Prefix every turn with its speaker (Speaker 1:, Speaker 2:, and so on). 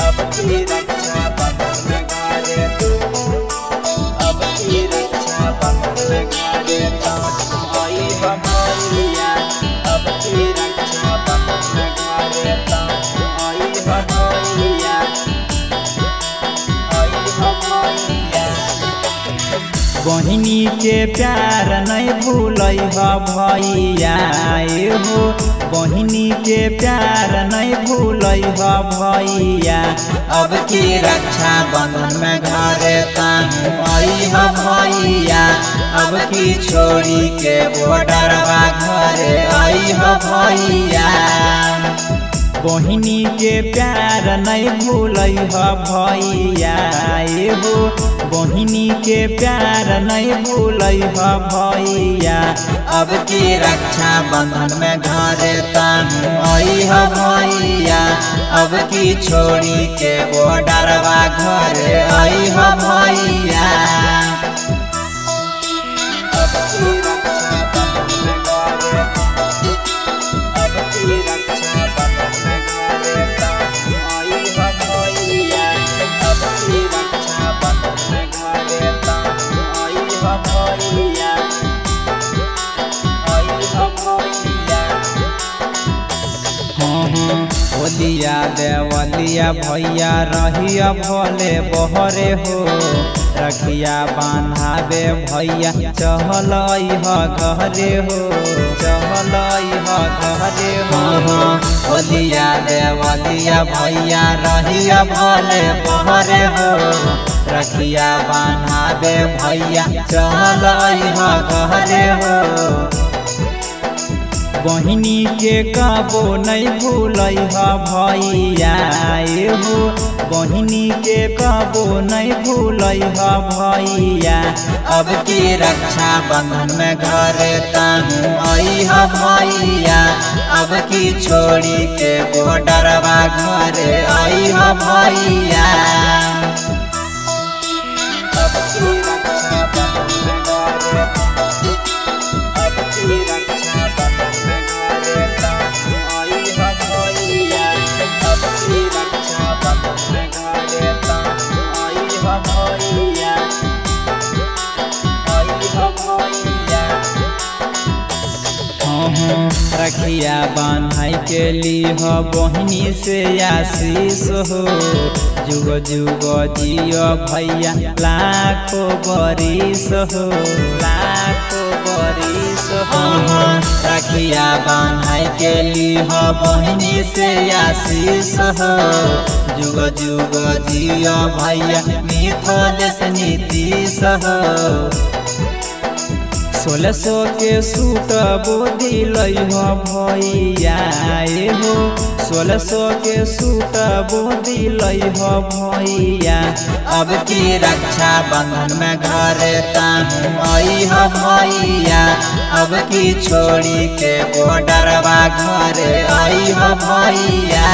Speaker 1: अब की रक्षा बंधन घरे तू, अब की रक्षा बंधन घरे तू आई भैया। अब की रक्षा बंधन घरे तू आई भैया, आई भैया। बहिनी के प्यार नहीं भूलै ह भैया हो, बहिनी के प्यार नहीं भूलै ह भैया। अब की रक्षा बंधन में घरे ताहू आई ह भैया। अब की छोड़ी के बॉर्डरवा घरे आई ह भैया। बहिनी के प्यार नहीं भूलै ह भैया हो, बहिनी के प्यार नहीं भूलै ह भैया। अब की रक्षा बंधन में घरे ताहू आई ह भैया। अब की छोड़ी के बॉर्डरवा घरे आई ह भैया। अब की रक्षा बंधन में घरे, अब की रक्षा बंधन में घरे ताहू आई ह भैया। अब की रक्षा बंधन में घरे ताहू आई ह भैया, आई ह भैया। होलिया देवलिया भैया रहिया भले बहरे हो, रखिया बांधाबे भैया चहल ह घरे हो, चहल ह घरे हो। होलिया देवलिया भैया रहिया भले बहरे हो, रखिया बांधाबे भैया चहल ह घरे हो। बहिनी के कबो नहीं भूलै ह भैया हो, बहिनी के कबो नहीं भूलै ह भैया। अब की रक्षा बंधन में घरे ताहू आई ह भैया। अब की छोड़ी के बॉर्डरवा घरे आई ह भैया। अब की रक्षा बंधन में घरे, अब की रक्षा बंधन में घरे ताहू आई ह भैया। अब की रक्षा बंधन में घरे ताहू आई ह भैया, आई ह भैया। रखिया बांधाई के लीह बहिनी से आशीष हो, जुग जुग जियो भैया लाखों बरिस हो, लाखों बरिस हो। रखिया बांधाई के लीह बहिनी से आशीष हो, जुग जुग जियो भैया मिथिलेश नीतीश हो। 1600 के सूट बोधी लई ह भैया हो, 1600 के सूट बोधी लई ह भैया। अब की रक्षा बंधन में घरे ताहू आई ह भैया। अब की छोड़ी के बॉर्डरवा घरे आई ह भैया।